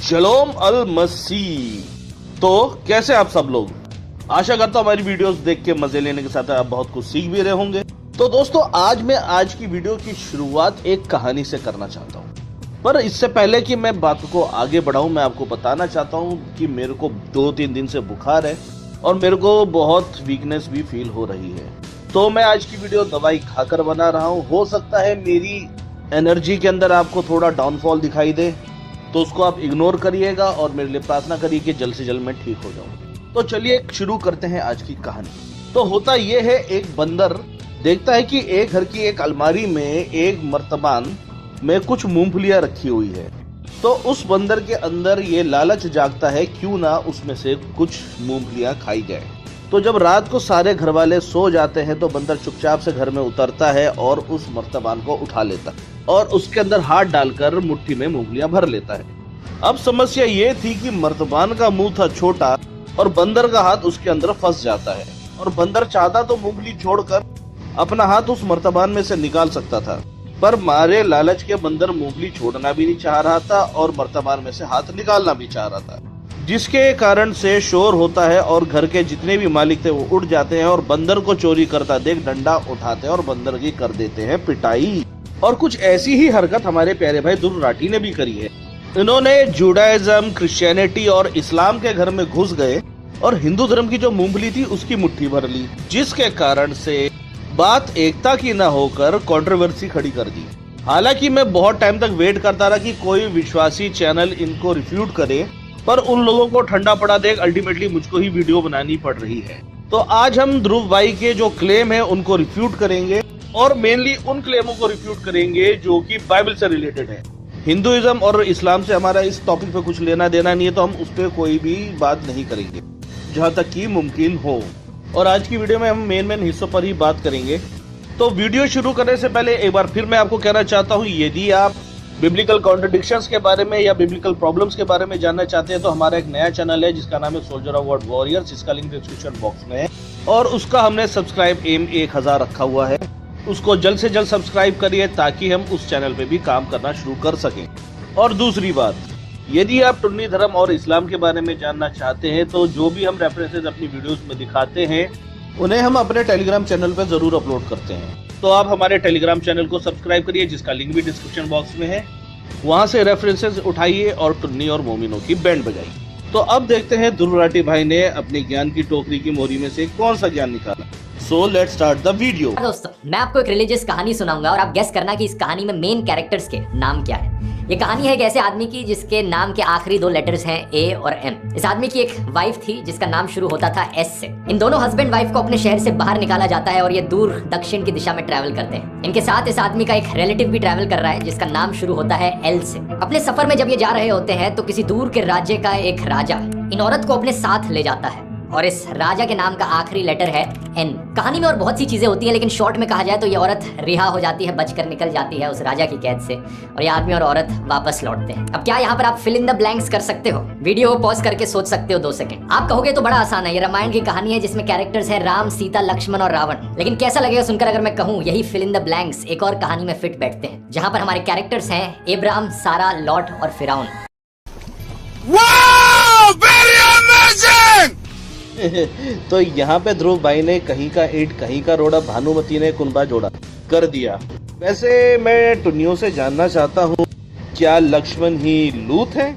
शलोम अल मसी। तो कैसे आप सब लोग, आशा करता हूँ हमारी वीडियोस देख के मजे लेने के साथ आप बहुत कुछ सीख भी रहे होंगे। तो दोस्तों, आज की वीडियो की शुरुआत एक कहानी से करना चाहता हूँ। पर इससे पहले कि मैं बात को आगे बढ़ाऊं, मैं आपको बताना चाहता हूँ कि मेरे को 2-3 दिन से बुखार है और मेरे को बहुत वीकनेस भी फील हो रही है। तो मैं आज की वीडियो दवाई खाकर बना रहा हूँ। हो सकता है मेरी एनर्जी के अंदर आपको थोड़ा डाउनफॉल दिखाई दे, तो उसको आप इग्नोर करिएगा और मेरे लिए प्रार्थना करिए कि जल्द से जल्द मैं ठीक हो जाऊं। तो चलिए शुरू करते हैं आज की कहानी। तो होता यह है, एक बंदर देखता है कि एक घर की एक अलमारी में एक मर्तबान में कुछ मूंगफलियां रखी हुई है। तो उस बंदर के अंदर ये लालच जागता है, क्यों ना उसमें से कुछ मूंगफलियां खाई जाए। तो जब रात को सारे घर वाले सो जाते हैं तो बंदर चुपचाप से घर में उतरता है और उस मर्तबान को उठा लेता है और उसके अंदर हाथ डालकर मुट्ठी में मूंगफलियां भर लेता है। अब समस्या ये थी कि मर्तबान का मुंह था छोटा और बंदर का हाथ उसके अंदर फंस जाता है, और बंदर चाहता तो मूंगफली छोड़कर अपना हाथ उस मर्तबान में से निकाल सकता था, पर मारे लालच के बंदर मूंगफली छोड़ना भी नहीं चाह रहा था और मर्तबान में से हाथ निकालना भी चाह रहा था, जिसके कारण से शोर होता है और घर के जितने भी मालिक थे वो उठ जाते हैं और बंदर को चोरी करता देख डंडा उठाते हैं और बंदर की कर देते हैं पिटाई। और कुछ ऐसी ही हरकत हमारे प्यारे भाई दुर्राठी ने भी करी है। इन्होंने जुडाइज्म, क्रिश्चियनिटी और इस्लाम के घर में घुस गए और हिंदू धर्म की जो मूंगफली थी उसकी मुट्ठी भर ली, जिसके कारण से बात एकता की न होकर कंट्रोवर्सी खड़ी कर दी। हालांकि मैं बहुत टाइम तक वेट करता रहा कि कोई विश्वासी चैनल इनको रिफ्यूट करे, पर उन लोगों को ठंडा पड़ा देख अल्टीमेटली मुझको ही वीडियो बनानी पड़ रही है। तो आज हम ध्रुव भाई के जो क्लेम है उनको रिफ्यूट करेंगे और मेनली उन क्लेमों को रिफ्यूट करेंगे जो कि बाइबल से रिलेटेड है। हिंदुइज्म और इस्लाम से हमारा इस टॉपिक पे कुछ लेना देना नहीं है, तो हम उस पर कोई भी बात नहीं करेंगे जहां तक कि मुमकिन हो। और आज की वीडियो में हम मेन हिस्सों पर ही बात करेंगे। तो वीडियो शुरू करने से पहले एक बार फिर मैं आपको कहना चाहता हूँ, यदि आप बिब्लिकल कॉन्ट्रडिक्शंस के बारे में या बिब्लिकल प्रॉब्लम्स के बारे में जानना चाहते हैं तो हमारा एक नया चैनल है जिसका नाम है सोल्जर ऑफ गॉड वॉरियर्स, जिसका लिंक डिस्क्रिप्शन बॉक्स में है और उसका हमने सब्सक्राइब एम 1000 रखा हुआ है। उसको जल्द से जल्द सब्सक्राइब करिए ताकि हम उस चैनल पे भी काम करना शुरू कर सकें। और दूसरी बात, यदि आप सुन्नी धर्म और इस्लाम के बारे में जानना चाहते हैं तो जो भी हम रेफरेंसेस अपनी वीडियोस में दिखाते हैं उन्हें हम अपने टेलीग्राम चैनल पर जरूर अपलोड करते हैं। तो आप हमारे टेलीग्राम चैनल को सब्सक्राइब करिए जिसका लिंक भी डिस्क्रिप्शन बॉक्स में है। वहां से रेफरेंसेस उठाइए और टुन्नी और मोमिनों की बैंड बजाइए। तो अब देखते हैं दुर्राठी भाई ने अपने ज्ञान की टोकरी की मोहरी में से कौन सा ज्ञान निकाला। So let's start the video. दोस्तों, मैं आपको एक रिलीजियस कहानी सुनाऊंगा और आप गेस करना कि इस कहानी में मेन कैरेक्टर्स के नाम क्या है। ये कहानी है एक ऐसे आदमी की जिसके नाम के आखिरी 2 लेटर्स हैं ए और एम। इस आदमी की एक वाइफ थी जिसका नाम शुरू होता था एस से। इन दोनों हस्बैंड वाइफ को अपने शहर से बाहर निकाला जाता है और ये दूर दक्षिण की दिशा में ट्रैवल करते हैं। इनके साथ इस आदमी का एक रिलेटिव भी ट्रैवल कर रहा है जिसका नाम शुरू होता है एल से। अपने सफर में जब ये जा रहे होते हैं तो किसी दूर के राज्य का एक राजा इन औरत को अपने साथ ले जाता है और इस राजा के नाम का आखिरी लेटर है एन। कहानी में और बहुत सी चीजें होती है, लेकिन शॉर्ट में कहा जाए तो ये औरत रिहा हो जाती है, बचकर निकल जाती है उस राजा की कैद से और ये आदमी और औरत वापस लौटते हैं। अब क्या यहाँ पर आप फिल इन द ब्लैंक्स कर सकते हो? वीडियो को पॉज करके सोच सकते हो 2 सेकंड। आप कहोगे तो बड़ा आसान है, ये रामायण की कहानी है जिसमें कैरेक्टर्स है राम, सीता, लक्ष्मण और रावण। लेकिन कैसा लगेगा सुनकर अगर मैं कहूँ यही फिल इन द ब्लैंक्स एक और कहानी में फिट बैठते हैं जहाँ पर हमारे कैरेक्टर्स हैं एब्राहम, सारा, लॉट और फिरौन। तो यहाँ पे ध्रुव भाई ने कहीं का ईंट कहीं का रोड़ा, भानुमति ने कुनबा जोड़ा कर दिया। वैसे मैं टुन्नियों से जानना चाहता हूँ, क्या लक्ष्मण ही लूत है?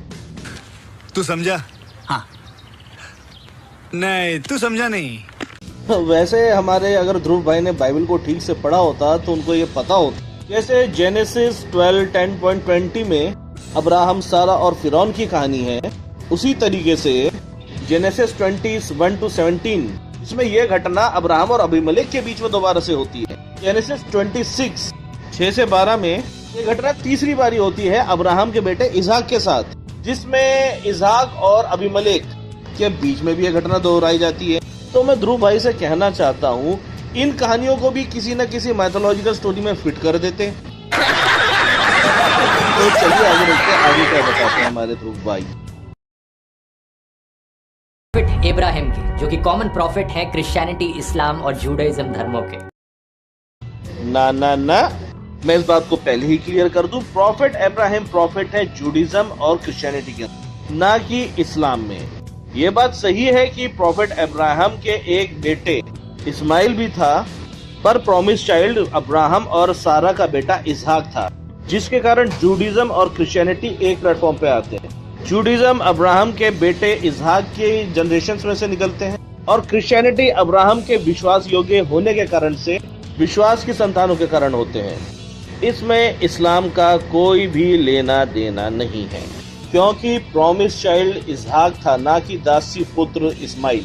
तू समझा? हाँ। नहीं, तू समझा नहीं। वैसे हमारे अगर ध्रुव भाई ने बाइबल को ठीक से पढ़ा होता तो उनको ये पता होता। जैसे जेनेसिस 12:10.20 में अब्राहम, सारा और फिरौन की कहानी है, उसी तरीके से जेनेसिस 20:1-17 इसमें यह घटना अब्राहम और अबीमेलेक के बीच में दोबारा से होती है। जेनेसिस 26:6-12 में यह घटना तीसरी बारी होती है अब्राहम के बेटे इसहाक के साथ, जिसमें इसहाक और अबीमेलेक के बीच में भी यह घटना दोहराई जाती है। तो मैं ध्रुव भाई से कहना चाहता हूँ, इन कहानियों को भी किसी न किसी मैथोलॉजिकल स्टोरी में फिट कर देते। तो चलिए आगे बढ़ते हैं, आगे क्या बताते हैं हमारे ध्रुव भाई। इब्राहिम के, जो कि कॉमन प्रॉफिट है क्रिश्चियनिटी, इस्लाम और जूडाइज्म धर्मों के। ना ना ना, मैं इस बात को पहले ही क्लियर कर दूं, प्रॉफिट अब्राहम प्रॉफिट है जूडिज्म और क्रिश्चियनिटी के। ना कि इस्लाम में। ये बात सही है कि प्रॉफेट अब्राहम के एक बेटे इस्माइल भी था, पर प्रॉमिस चाइल्ड अब्राहम और सारा का बेटा इसहाक था, जिसके कारण जूडिज्म और क्रिश्चियनिटी एक प्लेटफॉर्म पे आते हैं। जूडिज्म अब्राहम के बेटे इसहाक के जनरेशन में से निकलते हैं और क्रिश्चियनिटी अब्राहम के विश्वास योग्य होने के कारण से विश्वास की संतानों के कारण होते हैं। इसमें इस्लाम का कोई भी लेना देना नहीं है, क्योंकि प्रॉमिस चाइल्ड इसहाक था, ना कि दासी पुत्र इस्माइल।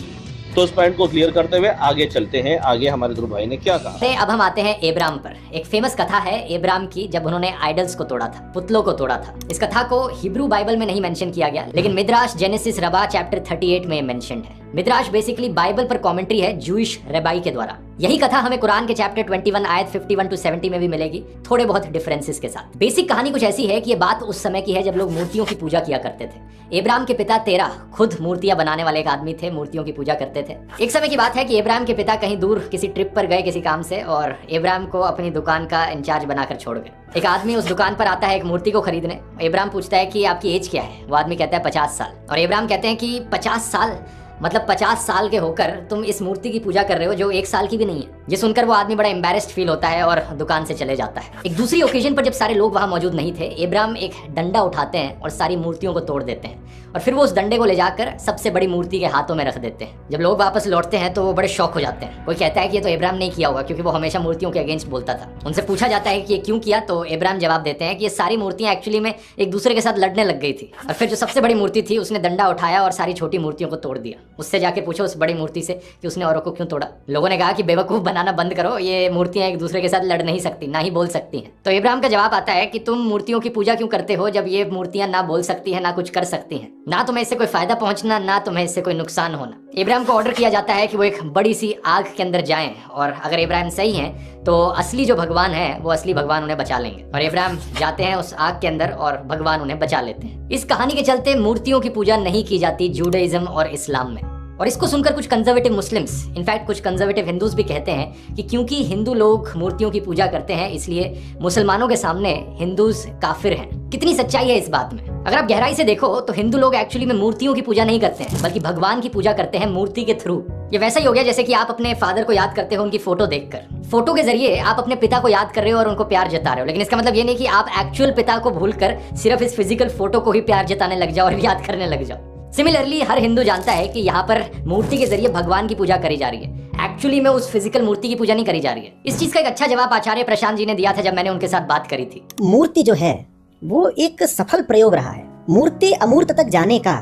तो इस पॉइंट को क्लियर करते हुए आगे चलते हैं। आगे हमारे ध्रुव भाई ने क्या कहा। अब हम आते हैं एब्राम पर। एक फेमस कथा है एब्राम की, जब उन्होंने आइडल्स को तोड़ा था, पुतलों को तोड़ा था। इस कथा को हिब्रू बाइबल में नहीं मेंशन किया गया, लेकिन मिद्राश जेनेसिस रबा चैप्टर 38 में मेंशन्ड है। मिद्राश बेसिकली बाइबल पर कमेंट्री है जूइश रेबाई के द्वारा। यही कथा हमें कुरान के चैप्टर 21 आयत 51 to 70 में भी मिलेगी, थोड़े बहुत डिफरेंसेस के साथ। बेसिक कहानी कुछ ऐसी है कि ये बात उस समय की है जब लोग मूर्तियों की पूजा किया करते थे। एब्राम के पिता तेरा खुद मूर्तियां बनाने वाले एक आदमी थे, मूर्तियों की पूजा करते थे। एक समय की बात है कि एब्राम के पिता कहीं दूर किसी ट्रिप पर गए किसी काम से, और एब्राम को अपनी दुकान का इंचार्ज बनाकर छोड़ गए। एक आदमी उस दुकान पर आता है एक मूर्ति को खरीदने। एब्राम पूछता है कि आपकी एज क्या है? वो आदमी कहता है 50 साल। और एब्राम कहते हैं कि 50 साल मतलब 50 साल के होकर तुम इस मूर्ति की पूजा कर रहे हो जो 1 साल की भी नहीं है। ये सुनकर वो आदमी बड़ा एम्बैरेस्ड फील होता है और दुकान से चले जाता है। एक दूसरी ओकेजन पर जब सारे लोग वहां मौजूद नहीं थे, एब्राम एक डंडा उठाते हैं और सारी मूर्तियों को तोड़ देते हैं, और फिर वो उस डंडे को ले जाकर सबसे बड़ी मूर्ति के हाथों में रख देते हैं। जब लोग वापस लौटते हैं तो वो बड़े शॉक हो जाते हैं। कोई कहता है कि ये तो एब्राम ने किया होगा, क्योंकि वो हमेशा मूर्तियों के अगेंस्ट बोलता था। उनसे पूछा जाता है कि ये क्यों किया, तो एब्राम जवाब देते हैं कि ये सारी मूर्तियां एक्चुअली में एक दूसरे के साथ लड़ने लग गई थी, और फिर जो सबसे बड़ी मूर्ति थी उसने डंडा उठाया और सारी छोटी मूर्तियों को तोड़ दिया। उससे जाके पूछो उस बड़ी मूर्ति से कि उसने औरों को क्यों तोड़ा। लोगों ने कहा कि बेवकूफ बनाना बंद करो, ये मूर्तियां एक दूसरे के साथ लड़ नहीं सकती, ना ही बोल सकती हैं। तो इब्राहिम का जवाब आता है कि तुम मूर्तियों की पूजा क्यों करते हो जब ये मूर्तियां ना बोल सकती हैं ना कुछ कर सकती हैं, ना तुम्हें इससे कोई फायदा पहुंचना ना तुम्हें इससे कोई नुकसान होना। इब्राहिम को ऑर्डर किया जाता है कि वो एक बड़ी सी आग के अंदर जाएं, और अगर इब्राहिम सही हैं तो असली जो भगवान है वो असली भगवान उन्हें बचा लेंगे। और इब्राहिम जाते हैं उस आग के अंदर और भगवान उन्हें बचा लेते हैं। इस कहानी के चलते मूर्तियों की पूजा नहीं की जाती जूडाइज्म और इस्लाम में। और इसको सुनकर कुछ कंजर्वेटिव मुस्लिम्स, इनफैक्ट कुछ कंजर्वेटिव हिंदूज भी कहते हैं कि क्योंकि हिंदू लोग मूर्तियों की पूजा करते हैं इसलिए मुसलमानों के सामने हिंदूज काफिर हैं। कितनी सच्चाई है इस बात में? अगर आप गहराई से देखो तो हिंदू लोग एक्चुअली में मूर्तियों की पूजा नहीं करते हैं, बल्कि भगवान की पूजा करते हैं मूर्ति के थ्रू। ये वैसा ही हो गया जैसे कि आप अपने फादर को याद करते हो उनकी फोटो देखकर। फोटो के जरिए आप अपने पिता को याद कर रहे हो और उनको प्यार जता रहे हो, लेकिन इसका मतलब ये नहीं कि आप एक्चुअल पिता को भूलकर सिर्फ इस फिजिकल फोटो को ही प्यार जताने लग जाओ और याद करने लग जाओ। सिमिलरली हर हिंदू जानता है कि यहाँ पर मूर्ति के जरिए भगवान की पूजा करी जा रही है, एक्चुअली में उस फिजिकल मूर्ति की पूजा नहीं करी जा रही है। इस चीज का एक अच्छा जवाब आचार्य प्रशांत जी ने दिया था जब मैंने उनके साथ बात करी थी। मूर्ति जो है वो एक सफल प्रयोग रहा है, मूर्ति अमूर्त तक जाने का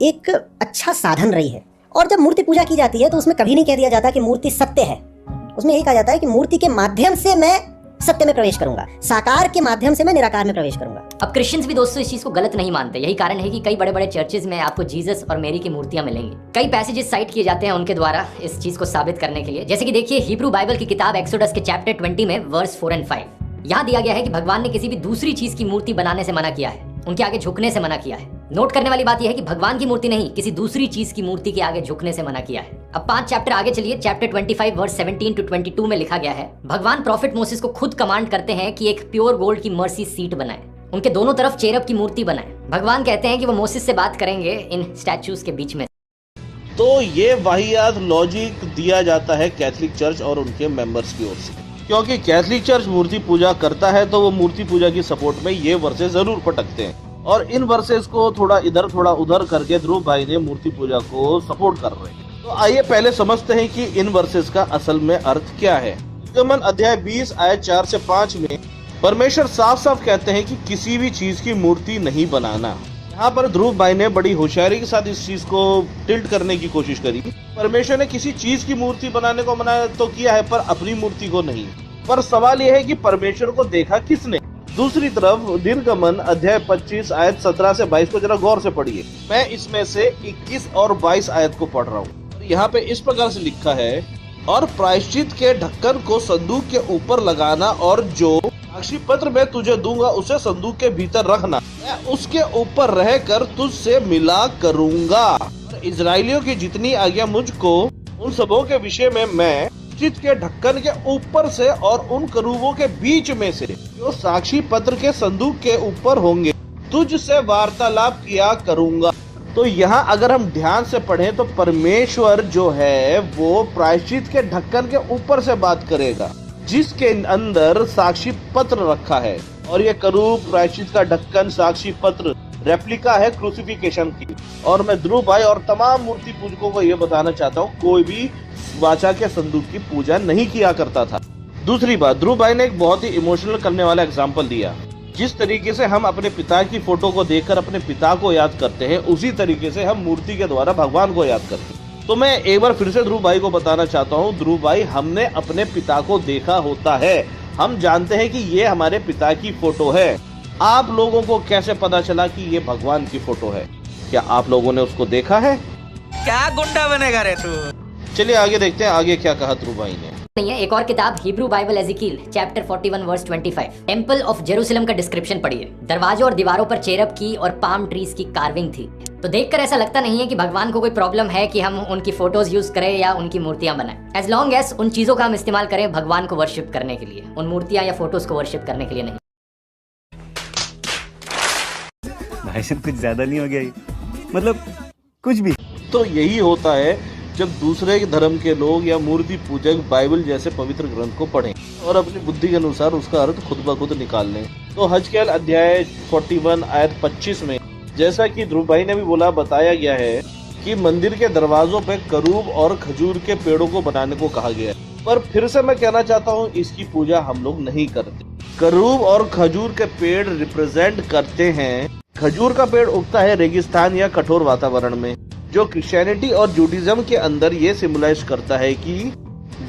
एक अच्छा साधन रही है। और जब मूर्ति पूजा की जाती है तो उसमें कभी नहीं कह दिया जाता कि मूर्ति सत्य है, उसमें यही कहा जाता है कि मूर्ति के माध्यम से मैं सत्य में प्रवेश करूंगा, साकार के माध्यम से मैं निराकार में प्रवेश करूंगा। अब क्रिश्चियंस भी दोस्तों इस चीज को गलत नहीं मानते। यही कारण है कि कई बड़े बड़े चर्चेज में आपको जीसस और मेरी की मूर्तियां मिलेंगी। कई पैसेजेस साइट किए जाते हैं उनके द्वारा इस चीज को साबित करने के लिए। जैसे कि देखिए हिब्रू बाइबल की किताब एक्सोडस के चैप्टर 20 में वर्स 4 और 5 यहाँ दिया गया है कि भगवान ने किसी भी दूसरी चीज की मूर्ति बनाने से मना किया है, उनके आगे झुकने से मना किया है। नोट करने वाली बात यह है कि भगवान की मूर्ति नहीं, किसी दूसरी चीज की मूर्ति के आगे झुकने से मना किया है। अब 5 चैप्टर आगे चलिए, चैप्टर 25 वर्स 17 to 22 में लिखा गया है, भगवान प्रॉफिट मोसेस को खुद कमांड करते हैं कि एक प्योर गोल्ड की मर्सी सीट बनाए, उनके दोनों तरफ चेरब की मूर्ति बनाए। भगवान कहते हैं कि वो मोसेस से बात करेंगे इन स्टैचूज के बीच में। तो ये वाहियात लॉजिक दिया जाता है कैथोलिक चर्च और उनके मेंबर्स की ओर से, क्योंकि कैथोलिक चर्च मूर्ति पूजा करता है तो वो मूर्ति पूजा की सपोर्ट में ये वर्सेस जरूर पटकते हैं, और इन वर्सेस को थोड़ा इधर थोड़ा उधर करके ध्रुव भाई ने मूर्ति पूजा को सपोर्ट कर रहे हैं। तो आइए पहले समझते हैं कि इन वर्सेस का असल में अर्थ क्या है। निर्गमन अध्याय 20 आयत 4 से 5 में परमेश्वर साफ साफ कहते हैं कि किसी भी चीज की मूर्ति नहीं बनाना। यहाँ पर ध्रुव भाई ने बड़ी होशियारी के साथ इस चीज को टिल्ट करने की कोशिश करी। परमेश्वर ने किसी चीज की मूर्ति बनाने को मना तो किया है, पर अपनी मूर्ति को नहीं। पर सवाल यह है कि परमेश्वर को देखा किसने? दूसरी तरफ निर्गमन अध्याय 25 आयत 17 से 22 को जरा गौर से पढ़िए। मैं इसमें से 21 और 22 आयत को पढ़ रहा हूँ। यहाँ पे इस प्रकार से लिखा है, और प्रायश्चित के ढक्कन को संदूक के ऊपर लगाना, और जो साक्षी पत्र मैं तुझे दूंगा उसे संदूक के भीतर रखना, मैं उसके ऊपर रहकर तुझसे मिला करूंगा। और इजराइलियों की जितनी आज्ञा मुझको उन सबों के विषय में मैं चित के ढक्कन के ऊपर से और उन करूबों के बीच में से जो साक्षी पत्र के संदूक के ऊपर होंगे तुझसे वार्तालाप किया करूंगा। तो यहाँ अगर हम ध्यान से पढ़ें तो परमेश्वर जो है वो प्रायश्चित के ढक्कन के ऊपर से बात करेगा, जिसके अंदर साक्षी पत्र रखा है। और ये करूब, प्रायश्चित का ढक्कन, साक्षी पत्र रेप्लिका है क्रूसिफिकेशन की। और मैं ध्रुव भाई और तमाम मूर्ति पूजकों को ये बताना चाहता हूँ, कोई भी वाचा के संदूक की पूजा नहीं किया करता था। दूसरी बात, ध्रुव भाई ने एक बहुत ही इमोशनल करने वाला एग्जाम्पल दिया। जिस तरीके से हम अपने पिता की फोटो को देखकर अपने पिता को याद करते हैं, उसी तरीके से हम मूर्ति के द्वारा भगवान को याद करते हैं। तो मैं एक बार फिर से ध्रुव भाई को बताना चाहता हूँ, ध्रुव भाई हमने अपने पिता को देखा होता है, हम जानते हैं कि ये हमारे पिता की फोटो है। आप लोगों को कैसे पता चला कि ये भगवान की फोटो है? क्या आप लोगों ने उसको देखा है? क्या गुंडा बनेगा रे तू? चलिए आगे देखते हैं, आगे क्या कहा ध्रुव भाई ने। नहीं है। एक और किताब Hebrew Bible Ezekiel chapter 41 verse 25 temple of Jerusalem का डिस्क्रिप्शन पढ़िए। दरवाजों और दीवारों पर चेरब की और पाम ट्रीज की कार्विंग थी। तो देखकर ऐसा लगता नहीं है कि भगवान को कोई प्रॉब्लम है कि हम उनकी फोटोज यूज करें या उनकी मूर्तियां बनाएं, एज लॉन्ग एज उन चीजों का हम इस्तेमाल करें भगवान को वर्शिप करने के लिए, उन मूर्तियां या फोटोज को वर्शिप करने के लिए नहीं। भाई साहब कुछ ज्यादा नहीं हो गया ये? मतलब कुछ भी। तो यही होता है जब दूसरे धर्म के लोग या मूर्ति पूजक बाइबल जैसे पवित्र ग्रंथ को पढ़ें और अपनी बुद्धि के अनुसार उसका अर्थ खुद ब खुद निकाल लें। तो हजकेल अध्याय 41 आयत 25 में, जैसा कि ध्रुव भाई ने भी बोला, बताया गया है कि मंदिर के दरवाजों पे करूब और खजूर के पेड़ों को बनाने को कहा गया है। पर फिर से मैं कहना चाहता हूँ, इसकी पूजा हम लोग नहीं करते। करूब और खजूर के पेड़ रिप्रेजेंट करते हैं, खजूर का पेड़ उगता है रेगिस्तान या कठोर वातावरण में, जो क्रिश्चियनिटी और जूडिज्म के अंदर ये सिम्बलाइज करता है कि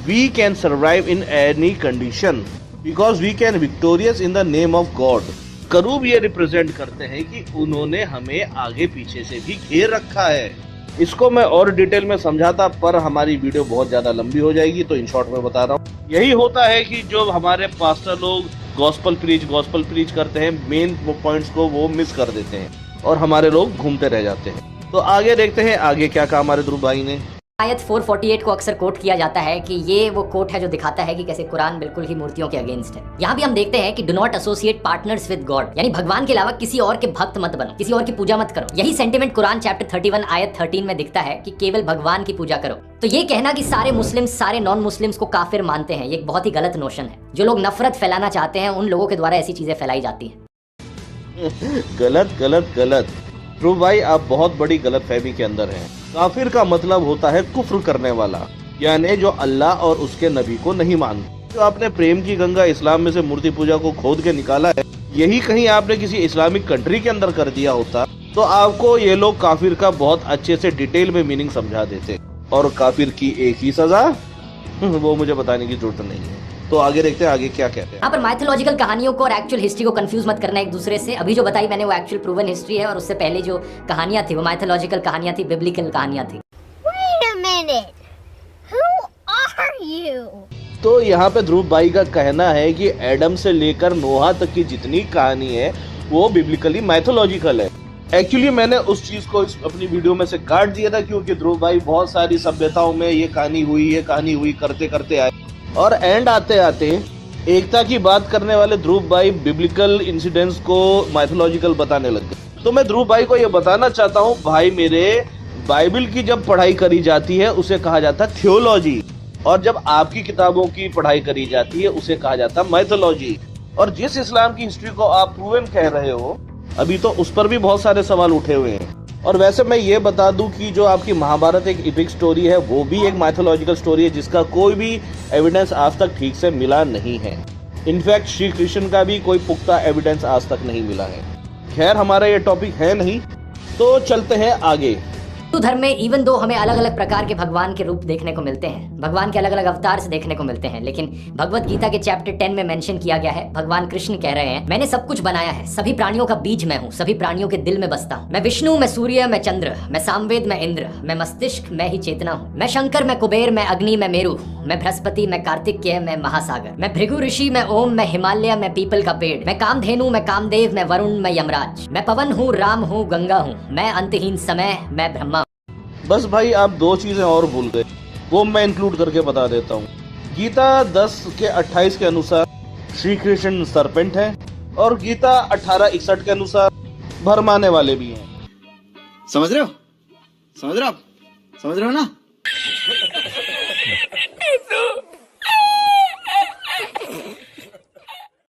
we can survive in any condition because we can victorious in the name of God. करूब ये रिप्रेजेंट करते हैं कि उन्होंने हमें आगे पीछे से भी घेर रखा है। इसको मैं और डिटेल में समझाता, पर हमारी वीडियो बहुत ज्यादा लंबी हो जाएगी, तो इन शॉर्ट में बता रहा हूँ। यही होता है कि जो हमारे पास्टर लोग गॉस्पल प्रीच करते हैं, मेन पॉइंट्स को वो मिस कर देते हैं और हमारे लोग घूमते रह जाते हैं। तो आगे देखते हैं आगे क्या कहा हमारे ध्रुव भाई ने। आयत 448 को अक्सर कोट किया जाता है कि ये वो कोट है जो दिखाता है कि कैसे कुरान बिल्कुल ही मूर्तियों के अगेंस्ट है। यहाँ भी हम देखते हैं कि do not associate partners with God, यानी भगवान के अलावा किसी और के भक्त मत बनो, किसी और की पूजा मत करो। यही सेंटिमेंट कुरान चैप्टर 31 आयत 13 में दिखता है कि केवल भगवान की पूजा करो। तो ये कहना कि सारे मुस्लिम सारे नॉन मुस्लिम्स को काफिर मानते हैं, ये एक बहुत ही गलत नोशन है। जो लोग नफरत फैलाना चाहते हैं उन लोगों के द्वारा ऐसी चीजें फैलाई जाती है। गलत गलत गलत। ध्रुव भाई आप बहुत बड़ी गलत फहमी के अंदर हैं। काफिर का मतलब होता है कुफ्र करने वाला, यानी जो अल्लाह और उसके नबी को नहीं मानते। जो आपने प्रेम की गंगा इस्लाम में से मूर्ति पूजा को खोद के निकाला है, यही कहीं आपने किसी इस्लामिक कंट्री के अंदर कर दिया होता तो आपको ये लोग काफिर का बहुत अच्छे से डिटेल में मीनिंग समझा देते, और काफिर की एक ही सजा, वो मुझे बताने की जरूरत नहीं है। तो आगे देखते हैं आगे क्या कहते हैं। यहाँ पर माइथोलॉजिकल कहानियों को और एक्चुअल हिस्ट्री को कंफ्यूज मत करना एक दूसरे से। अभी जो बताई मैंने वो एक्चुअल प्रूवन हिस्ट्री है, और उससे पहले जो कहानियां थी वो माइथोलॉजिकल कहानियां थी, बिब्लिकल कहानियां थी। Wait a minute. Who are you? तो यहाँ पे ध्रुव भाई का कहना है कि एडम से लेकर नोहा तक की जितनी कहानी है वो बिब्लिकली माइथोलॉजिकल है। एक्चुअली मैंने उस चीज को अपनी वीडियो में से काट दिया था, क्योंकि ध्रुव भाई बहुत सारी सभ्यताओं में ये कहानी हुई करते करते आए, और एंड आते आते एकता की बात करने वाले ध्रुव भाई बिब्लिकल इंसिडेंट्स को माइथोलॉजिकल बताने लग गए। तो मैं ध्रुव भाई को ये बताना चाहता हूँ, भाई मेरे, बाइबल की जब पढ़ाई करी जाती है उसे कहा जाता है थियोलॉजी, और जब आपकी किताबों की पढ़ाई करी जाती है उसे कहा जाता है माइथोलॉजी। और जिस इस्लाम की हिस्ट्री को आप प्रूवन कह रहे हो, अभी तो उस पर भी बहुत सारे सवाल उठे हुए हैं। और वैसे मैं ये बता दूं कि जो आपकी महाभारत एक इपिक स्टोरी है, वो भी एक माइथोलॉजिकल स्टोरी है, जिसका कोई भी एविडेंस आज तक ठीक से मिला नहीं है। इनफैक्ट श्री कृष्ण का भी कोई पुख्ता एविडेंस आज तक नहीं मिला है। खैर हमारा ये टॉपिक है नहीं, तो चलते हैं आगे। हिंदू धर्म में इवन दो हमें अलग अलग प्रकार के भगवान के रूप देखने को मिलते हैं, भगवान के अलग अलग अवतार से देखने को मिलते हैं, लेकिन भगवत गीता के चैप्टर 10 में मेंशन किया गया है, भगवान कृष्ण कह रहे हैं, मैंने सब कुछ बनाया है, सभी प्राणियों का बीज मैं हूँ, सभी प्राणियों के दिल में बसता हूँ। मैं विष्णु, मैं सूर्य, मैं चंद्र, मैं सामवेद, मैं इंद्र, मैं मस्तिष्क, मैं ही चेतना हूँ। मैं शंकर, मैं कुबेर, मैं अग्नि, मैं मेरु, मैं बृहस्पति, मैं कार्तिकेय, मैं महासागर, मैं भृगु ऋषि, मैं ओम, मैं हिमालय, मैं पीपल का पेड़, मैं कामधेनु, मैं कामदेव, मैं वरुण, मैं यमराज, मैं पवन हूँ, राम हूँ, गंगा हूँ, मैं अंतहीन समय, मैं ब्रह्मा। बस भाई आप दो चीजें और भूल गए, वो मैं इंक्लूड करके बता देता हूँ। गीता 10:28 के अनुसार श्री कृष्ण सरपेंट है, और गीता 18:61 के अनुसार भरमाने वाले भी हैं। समझ रहे हो? समझ रहे हो आप? समझ रहे हो ना?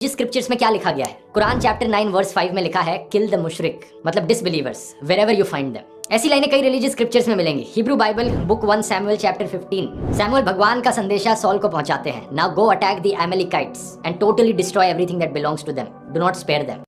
जिस स्क्रिप्चर्स में क्या लिखा गया है, कुरान चैप्टर 9 वर्स 5 में लिखा है किल द मुशरिक, मतलब disbelievers wherever you find them. ऐसी लाइनें कई रिलीजियस स्क्रिप्चर्स में मिलेंगी। Hebrew Bible book 1 Samuel chapter 15, Samuel भगवान का संदेशा सॉल को पहुंचाते हैं, now go attack the Amalekites and totally destroy everything that belongs to them, do not spare them.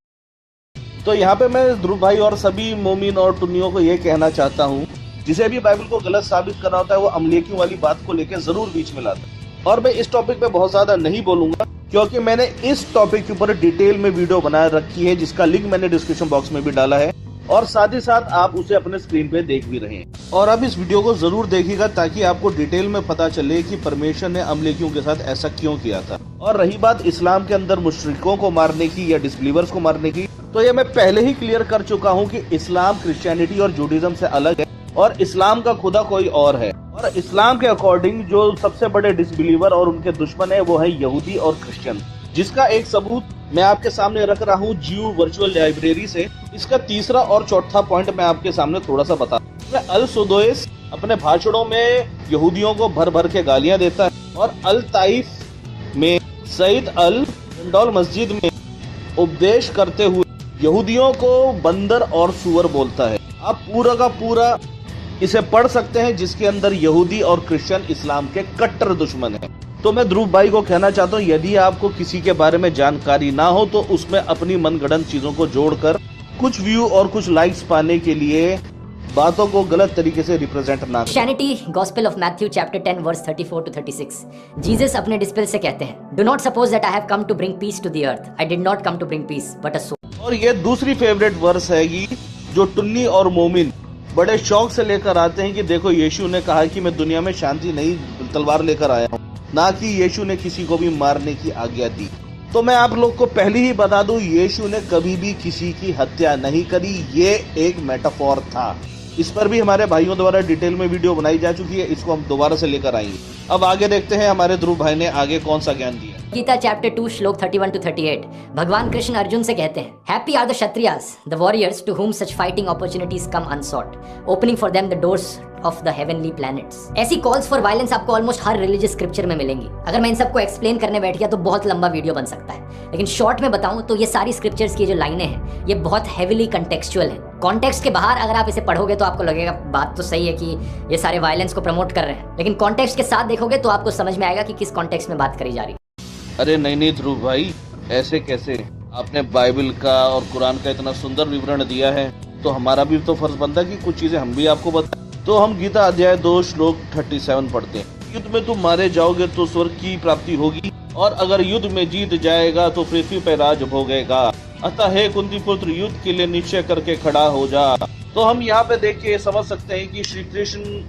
तो यहाँ पे मैं ध्रुव भाई और सभी मोमिन और टुन्नियों को ये कहना चाहता हूँ, जिसे भी बाइबल को गलत साबित करना होता है वो अमलेकियों वाली बात को लेकर जरूर बीच में लाता है। और मैं इस टॉपिक पे बहुत ज्यादा नहीं बोलूंगा क्योंकि मैंने इस टॉपिक के ऊपर डिटेल में वीडियो बना रखी है, जिसका लिंक मैंने डिस्क्रिप्शन बॉक्स में भी डाला है और साथ ही साथ आप उसे अपने स्क्रीन पे देख भी रहे हैं। और आप इस वीडियो को जरूर देखिएगा ताकि आपको डिटेल में पता चले कि परमेश्वर ने अमलेकियों के साथ ऐसा क्यों किया था। और रही बात इस्लाम के अंदर मुशरिकों को मारने की या डिसबिलीवर्स को मारने की, तो ये मैं पहले ही क्लियर कर चुका हूँ कि इस्लाम क्रिश्चियनिटी और जूडिज्म से अलग है और इस्लाम का खुदा कोई और है। और इस्लाम के अकॉर्डिंग जो सबसे बड़े डिसबिलीवर और उनके दुश्मन है वो है यहूदी और क्रिश्चियन, जिसका एक सबूत मैं आपके सामने रख रहा हूँ जियो वर्चुअल लाइब्रेरी से। इसका तीसरा और चौथा पॉइंट मैं आपके सामने थोड़ा सा बता। अल सुदोइस अपने भाषणों में यहूदियों को भर भर के गालियां देता है और अल ताइफ में सईद अल जंडौल मस्जिद में उपदेश करते हुए यहूदियों को बंदर और सुअर बोलता है। आप पूरा का पूरा इसे पढ़ सकते हैं, जिसके अंदर यहूदी और क्रिश्चियन इस्लाम के कट्टर दुश्मन हैं। तो मैं ध्रुव भाई को कहना चाहता हूँ, यदि आपको किसी के बारे में जानकारी ना हो तो उसमें अपनी मनगढ़ंत चीजों को जोड़कर कुछ व्यू और कुछ लाइक्स पाने के लिए बातों को गलत तरीके से रिप्रेजेंट ना करें। Christianity gospel of Matthew chapter 10 verse 34 to 36, Jesus अपने डिस्पेल से कहते हैं, do not suppose that I have come to bring peace to the earth, I did not come to bring peace but a sword. और ये दूसरी favourite verse है जो टुन्नी और मोमिन बड़े शौक से लेकर आते हैं कि देखो यीशु ने कहा कि मैं दुनिया में शांति नहीं तलवार लेकर आया हूँ, ना कि यीशु ने किसी को भी मारने की आज्ञा दी। तो मैं आप लोग को पहले ही बता दूं, यीशु ने कभी भी किसी की हत्या नहीं करी, ये एक मेटाफोर था। इस पर भी हमारे भाइयों द्वारा डिटेल में वीडियो बनाई जा चुकी है, इसको हम दोबारा से लेकर आएंगे। अब आगे देखते हैं हमारे ध्रुव भाई ने आगे कौन सा ज्ञान दिया। गीता चैप्टर 2 श्लोक 31 to 38, भगवान कृष्ण अर्जुन से कहते हैं, happy are the kshatriyas the warriors to whom such fighting opportunities come unsought, opening for them the doors of the heavenly planets। ऐसी कॉल्स फॉर वायलेंस आपको ऑलमोस्ट हर रिलीजियस स्क्रिप्चर में मिलेंगी। अगर मैं इन सबको एक्सप्लेन करने बैठ गया तो बहुत लंबा वीडियो बन सकता है, लेकिन शॉर्ट में बताऊं तो ये सारी स्क्रिप्चर्स की जो लाइनें हैं ये बहुत हेविली कंटेक्चुअल हैं। कॉन्टेक्स्ट के बाहर अगर आप इसे पढ़ोगे तो आपको लगेगा बात तो सही है कि ये सारे वायलेंस को प्रमोट कर रहे हैं, लेकिन कॉन्टेक्स्ट के साथ देखोगे तो आपको समझ में आएगा कि किस कॉन्टेक्स्ट में बात करी जा रही है। अरे नहीं ध्रुव भाई, ऐसे कैसे? आपने बाइबल का और कुरान का इतना सुंदर विवरण दिया है तो हमारा भी तो फर्ज बनता है कि कुछ चीजें हम भी आपको बताएं। तो हम गीता अध्याय 2 श्लोक 37 पढ़ते हैं, युद्ध में तुम मारे जाओगे तो स्वर्ग की प्राप्ति होगी, और अगर युद्ध में जीत जाएगा तो पृथ्वी पर राज भोगेगा। अतः हे कुंती पुत्र, युद्ध के लिए निश्चय करके खड़ा हो जा। तो हम यहाँ पे देख के समझ सकते हैं कि श्री कृष्ण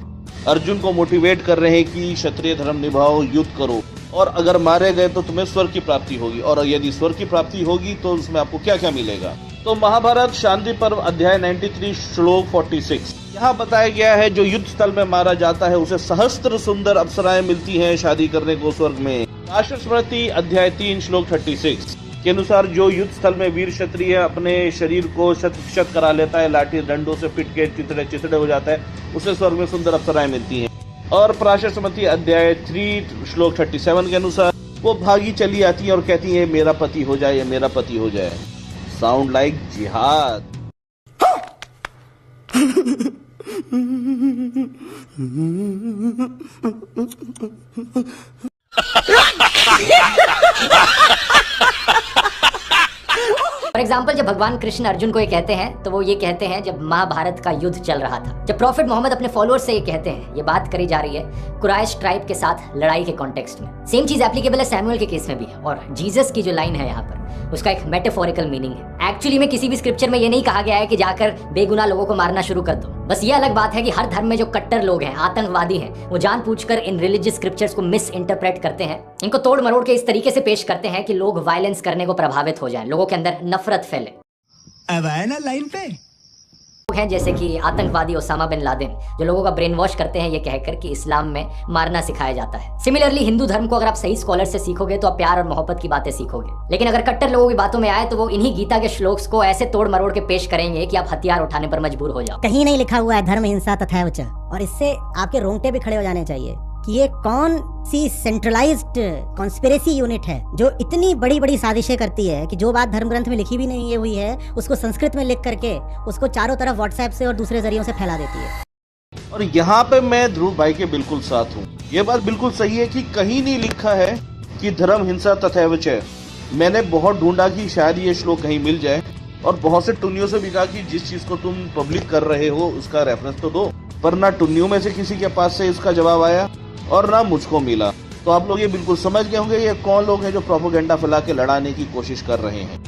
अर्जुन को मोटिवेट कर रहे हैं कि क्षत्रिय धर्म निभाओ, युद्ध करो, और अगर मारे गए तो तुम्हें स्वर्ग की प्राप्ति होगी, और यदि स्वर्ग की प्राप्ति होगी तो उसमें आपको क्या क्या मिलेगा। तो महाभारत शांति पर्व अध्याय 93 श्लोक 46 यहाँ बताया गया है, जो युद्ध स्थल में मारा जाता है उसे सहस्त्र सुंदर अप्सराएं मिलती हैं शादी करने को स्वर्ग में। राष्ट्र स्मृति अध्याय 3 श्लोक 36 के अनुसार जो युद्ध स्थल में वीर क्षत्रिय अपने शरीर को शत करा लेता है, लाठी डंडों से पिट के चितड़े हो जाता है, उसे स्वर्ग में सुंदर अप्सराएं मिलती हैं। और पराशर समति अध्याय 3 श्लोक 37 के अनुसार वो भागी चली आती है और कहती है मेरा पति हो जाए, मेरा पति हो जाए। साउंड लाइक जिहाद। फॉर एग्जाम्पल जब भगवान कृष्ण अर्जुन को ये कहते हैं तो वो ये कहते हैं जब महाभारत का युद्ध चल रहा था, जब प्रॉफिट मोहम्मद अपने फॉलोअर्स से ये कहते हैं, ये बात करी जा रही है कुरैश ट्राइब के साथ लड़ाई के कॉन्टेक्स्ट में। सेम चीज एप्लीकेबल है सैमुअल के केस में भी, और जीसस की जो लाइन है यहाँ पर उसका एक मेटाफोरिकल मीनिंग है। एक्चुअली में किसी भी स्क्रिप्चर में ये नहीं कहा गया है कि जाकर बेगुनाह लोगों को मारना शुरू कर दो। बस ये अलग बात है कि हर धर्म में जो कट्टर लोग हैं, आतंकवादी हैं, वो जानबूझकर इन रिलीजियस स्क्रिप्चर्स को मिस इंटरप्रेट करते हैं, इनको तोड़ मरोड़ के इस तरीके से पेश करते हैं कि लोग वायलेंस करने को प्रभावित हो जाएं, लोग के अंदर नफरत फैले। अब आए ना लाइन पे। हैं जैसे कि आतंकवादी ओसामा बिन लादेन, जो लोगों का ब्रेन वॉश करते हैं ये कहकर कि इस्लाम में मारना सिखाया जाता है। सिमिलरली हिंदू धर्म को अगर आप सही स्कॉलर से सीखोगे तो आप प्यार और मोहब्बत की बातें सीखोगे, लेकिन अगर कट्टर लोगों की बातों में आए तो वो इन्हीं गीता के श्लोक्स को ऐसे तोड़ मरोड़ के पेश करेंगे कि आप हथियार उठाने पर मजबूर हो जाओ। कहीं नहीं लिखा हुआ है धर्म हिंसा तथैवच, और इससे आपके रोंगटे भी खड़े हो जाने चाहिए कि ये कौन सी सेंट्रलाइज्ड कॉन्स्पिरेसी यूनिट है जो इतनी बड़ी बड़ी साजिशें करती है कि जो बात धर्म ग्रंथ में लिखी भी नहीं हुई है उसको संस्कृत में लिख करके उसको चारों तरफ व्हाट्सएप से और दूसरे जरियों से फैला देती है। और यहाँ पे मैं ध्रुव भाई के बिल्कुल साथ हूँ। ये बात बिल्कुल सही है कि कहीं नहीं लिखा है कि धर्म हिंसा तथैवच है। मैंने बहुत ढूंढा कि शायद ये श्लोक कहीं मिल जाए, और बहुत से टुन्नियों से भी कहा कि जिस चीज को तुम पब्लिक कर रहे हो उसका रेफरेंस तो दो, पर ना टुन्नियों में से किसी के पास से इसका जवाब आया और ना मुझको मिला। तो आप लोग ये बिल्कुल समझ गए होंगे ये कौन लोग हैं जो प्रोपेगेंडा फैला के लड़ाने की कोशिश कर रहे हैं।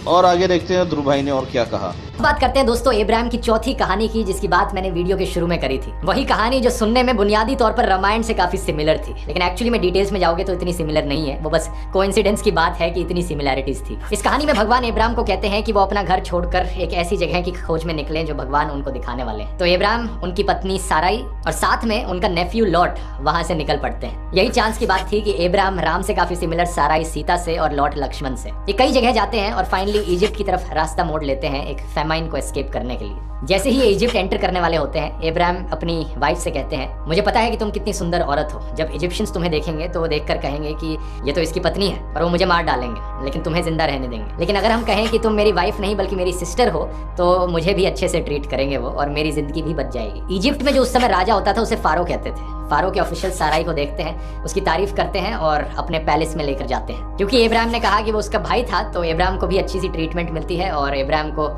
और आगे देखते हैं ध्रुव भाई ने और क्या कहा। बात करते हैं दोस्तों इब्राहिम की चौथी कहानी की, जिसकी बात मैंने वीडियो के शुरू में करी थी। वही कहानी जो सुनने में बुनियादी तौर पर रामायण से काफी सिमिलर थी, लेकिन एक्चुअली में डिटेल्स में जाओगे तो इतनी सिमिलर नहीं है। वो बस कोइंसिडेंस की बात है कि इतनी सिमिलैरिटीज थी। इस कहानी में भगवान इब्राहिम को कहते हैं कि वो अपना घर छोड़कर एक ऐसी जगह की खोज में निकले जो भगवान उनको दिखाने वाले हैं। तो इब्राहिम, उनकी पत्नी साराई और साथ में उनका नेफ्यू लॉट वहां से निकल पड़ते हैं। यही चांस की बात थी कि इब्राहिम राम से काफी सिमिलर, साराई सीता से और लॉट लक्ष्मण से। ये कई जगह जाते हैं और फाइनली इजिप्ट की तरफ रास्ता मोड़ लेते हैं एक फेमाइन को एस्केप करने के लिए। जैसे ही ये इजिप्ट एंटर करने वाले होते हैं, इब्राहिम अपनी वाइफ से कहते हैं, मुझे पता है कि तुम कितनी सुंदर औरत हो। जब इजिप्शियंस तुम्हें देखेंगे तो वो देखकर कहेंगे कि ये तो इसकी पत्नी है और वो मुझे मार डालेंगे, लेकिन तुम्हें जिंदा रहने देंगे। लेकिन अगर हम कहें कि तुम मेरी वाइफ नहीं बल्कि मेरी सिस्टर हो तो मुझे भी अच्छे से ट्रीट करेंगे वो, और मेरी जिंदगी भी बच जाएगी। इजिप्ट में जो उस समय राजा होता था उसे फारो कहते थे। फारो के ऑफिशियल साराई को देखते हैं, उसकी तारीफ करते हैं और अपने पैलेस में लेकर जाते हैं। क्योंकि इब्राहिम ने कहा कि वो उसका भाई था तो इब्राहिम को भी अच्छी सी ट्रीटमेंट मिलती है और इब्राहिम को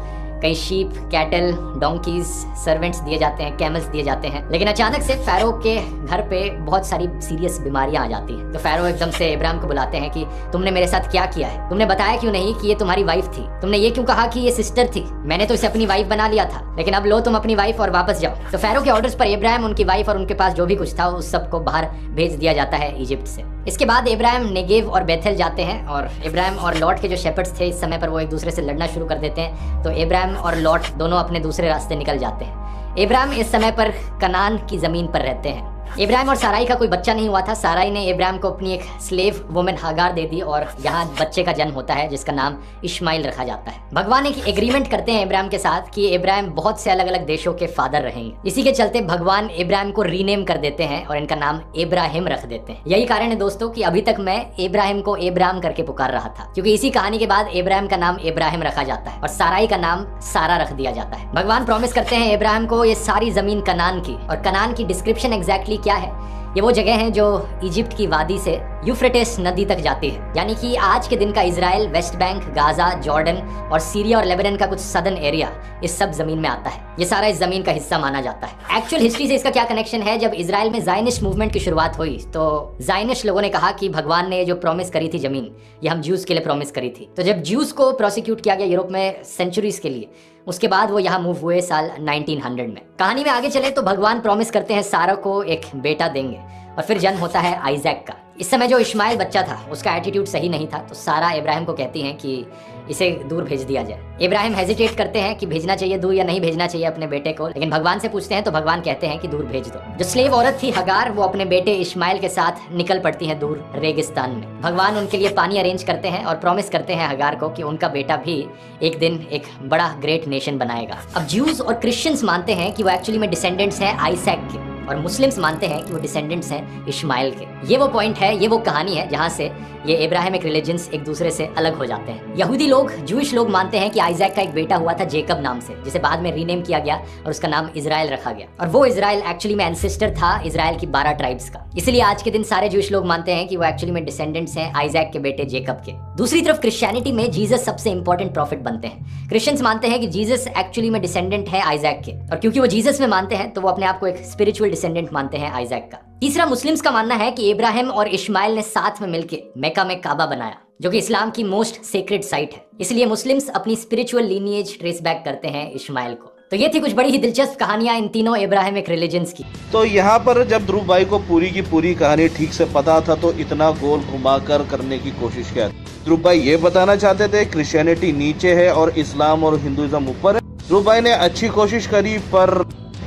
कई शीप, कैटल, डोंकीज, सर्वेंट्स दिए जाते हैं, कैमल्स दिए जाते हैं। लेकिन अचानक से फैरो के घर पे बहुत सारी सीरियस बीमारियां आ जाती हैं। तो फैरो एकदम से इब्राहिम को बुलाते हैं कि तुमने मेरे साथ क्या किया है? तुमने बताया क्यों नहीं कि ये तुम्हारी वाइफ थी? तुमने ये क्यों कहा कि ये सिस्टर थी? मैंने तो इसे अपनी वाइफ बना लिया था, लेकिन अब लो तुम अपनी वाइफ और वापस जाओ। तो फैरो के ऑर्डर्स पर इब्राहिम, उनकी वाइफ और उनके पास जो भी कुछ था उस सबको बाहर भेज दिया जाता है इजिप्ट से। इसके बाद इब्राहिम नेगेव और बेथेल जाते हैं और इब्राहिम और लॉट के जो शेपर्ड्स थे इस समय पर वो एक दूसरे से लड़ना शुरू कर देते हैं। तो इब्राहिम और लॉट दोनों अपने दूसरे रास्ते निकल जाते हैं। इब्राहिम इस समय पर कनान की जमीन पर रहते हैं। इब्राहिम और साराई का कोई बच्चा नहीं हुआ था। साराई ने इब्राहिम को अपनी एक स्लेव वुमेन हागार दे दी और यहाँ बच्चे का जन्म होता है जिसका नाम इस्माइल रखा जाता है। भगवान एक एग्रीमेंट करते हैं इब्राहिम के साथ कि इब्राहिम बहुत से अलग अलग देशों के फादर रहेंगे। इसी के चलते भगवान इब्राहिम को रीनेम कर देते हैं और इनका नाम इब्राहिम रख देते हैं। यही कारण है दोस्तों कि अभी तक मैं इब्राहिम को इब्राहिम करके पुकार रहा था, क्योंकि इसी कहानी के बाद इब्राहिम का नाम इब्राहिम रखा जाता है और साराई का नाम सारा रख दिया जाता है। भगवान प्रॉमिस करते हैं इब्राहिम को ये सारी जमीन कनान की, और कनान की डिस्क्रिप्शन एग्जैक्टली क्या है? ये वो जगह है जो इजिप्ट की वादी से यूफ्रेटिस नदी तक जाती है, यानी कि आज के दिन का Israel, West Bank, Gaza, Jordan और सीरिया और लेबनान का कुछ सदर्न एरिया, इस सब जमीन में आता है। ये सारा इस जमीन का हिस्सा माना जाता है। एक्चुअल हिस्ट्री से इसका क्या कनेक्शन है? जब इजराइल में जायनिस्ट मूवमेंट की शुरुआत हुई तो जायनिस्ट लोगों ने कहा कि भगवान ने जो प्रॉमिस करी थी जमीन, ये हम ज्यूज के लिए प्रॉमिस करी थी। तो जब ज्यूज को प्रोसिक्यूट किया गया यूरोप में सेंचुरीज के लिए, उसके बाद वो यहाँ मूव हुए साल 1900 में। कहानी में आगे चले तो भगवान प्रॉमिस करते हैं सारा को एक बेटा देंगे और फिर जन्म होता है आइजैक का। इस समय जो इस्माइल बच्चा था उसका एटीट्यूड सही नहीं था, तो सारा इब्राहिम को कहती हैं कि इसे दूर भेज दिया जाए। इब्राहिम हेजिटेट करते हैं कि भेजना चाहिए दूर या नहीं भेजना चाहिए अपने बेटे को, लेकिन भगवान से पूछते हैं तो भगवान कहते हैं कि दूर भेज दो। जो स्लेव औरत थी हगार, वो अपने बेटे इस्माइल के साथ निकल पड़ती हैं दूर रेगिस्तान में। भगवान उनके लिए पानी अरेंज करते हैं और प्रॉमिस करते हैं हगार को कि उनका बेटा भी एक दिन एक बड़ा ग्रेट नेशन बनाएगा। अब ज्यूज और क्रिश्चियंस मानते हैं कि वो एक्चुअली में डिसेंडेंट्स हैं आइजैक के, और मुस्लिम्स मानते हैं कि वो डिसेंडेंट्स हैं इस्माइल के। ये वो पॉइंट है, ये वो कहानी है जहाँ से ये इब्राहिमिक रिलीजन्स एक दूसरे से अलग हो जाते हैं। यहूदी लोग, जूइश लोग मानते हैं कि आइजैक का एक बेटा हुआ था जेकब नाम से, जिसे बाद में रीनेम किया गया और उसका नाम इजराइल रखा गया, और वो इजराइल एक्चुअली में एंसेस्टर था इजराइल की 12 ट्राइब्स का। इसलिए आज के दिन सारे जूइश लोग मानते हैं कि वो एक्चुअली में डिसेंडेंट्स हैं आइजैक के बेटे जेकब के। दूसरी तरफ क्रिश्चियनिटी में जीसस सबसे इंपॉर्टेंट प्रॉफिट बनते हैं। क्रिश्चियंस मानते हैं कि जीसस एक्चुअली में डिसेंडेंट है आइजैक के, और क्योंकि वो जीसस में मानते हैं तो वो अपने आप को एक स्पिरिचुअल डिसेंडेंट मानते हैं आइजैक का। तीसरा, मुस्लिम्स का मानना है कि इब्राहिम और इस्माइल ने साथ में मिलकर मेका में काबा बनाया, जो कि इस्लाम की मोस्ट सेक्रेड साइट है। इसलिए मुस्लिम्स अपनी स्पिरिचुअल लीनिएज ट्रेस बैक करते हैं इस्माइल को। तो ये थी कुछ बड़ी ही दिलचस्प कहानियां इन तीनों इब्राहिमिक रिलीजन्स की। तो यहाँ पर जब ध्रुव भाई को पूरी की पूरी कहानी ठीक से पता था तो इतना गोल घुमाकर करने की कोशिश क्या? ध्रुव भाई ये बताना चाहते थे क्रिश्चियनिटी नीचे है और इस्लाम और हिंदुइज्म ऊपर है, ध्रुव भाई ने अच्छी कोशिश करी, पर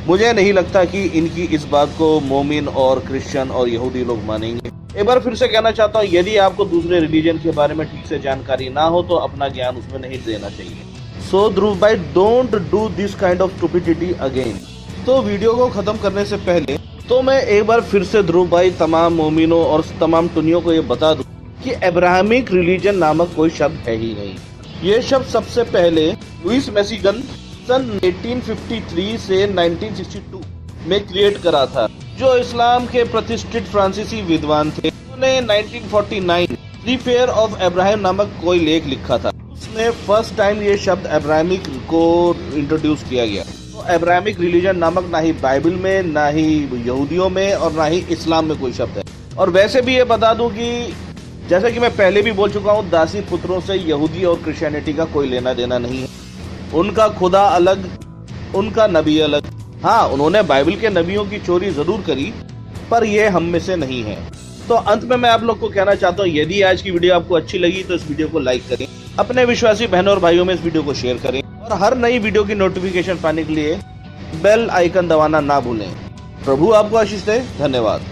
मुझे नहीं लगता कि इनकी इस बात को मोमिन और क्रिश्चियन और यहूदी लोग मानेंगे। एक बार फिर से कहना चाहता हूँ, यदि आपको दूसरे रिलीजन के बारे में ठीक से जानकारी ना हो तो अपना ज्ञान उसमें नहीं देना चाहिए। सो ध्रुव भाई, don't do this kind of stupidity again. तो वीडियो को खत्म करने से पहले तो मैं एक बार फिर से ध्रुव भाई तमाम मोमिनों और तमाम टुनियों को ये बता दूं कि अब्राहमिक रिलीजन नामक कोई शब्द है ही नहीं। ये शब्द सबसे पहले लुइस मैसिगन सन 1853 से 1962 में क्रिएट करा था, जो इस्लाम के प्रतिष्ठित फ्रांसीसी विद्वान थे। उन्होंने 1949 द फेयर ऑफ अब्राहम नामक कोई लेख लिखा था। उसमें फर्स्ट टाइम ये शब्द अब्राहमिक को इंट्रोड्यूस किया गया। तो अब्राहमिक रिलीजन नामक ना ही बाइबल में, ना ही यहूदियों में और ना ही इस्लाम में कोई शब्द है। और वैसे भी ये बता दूं कि जैसा कि मैं पहले भी बोल चुका हूँ, दासी पुत्रों से यहूदी और क्रिश्चियनिटी का कोई लेना देना नहीं है। उनका खुदा अलग, उनका नबी अलग। हाँ, उन्होंने बाइबल के नबियों की चोरी जरूर करी, पर ये हम में से नहीं है। तो अंत में मैं आप लोग को कहना चाहता हूँ, यदि आज की वीडियो आपको अच्छी लगी तो इस वीडियो को लाइक करें, अपने विश्वासी बहनों और भाइयों में इस वीडियो को शेयर करें और हर नई वीडियो की नोटिफिकेशन पाने के लिए बेल आइकन दबाना ना भूलें। प्रभु आपको आशीष दे। धन्यवाद।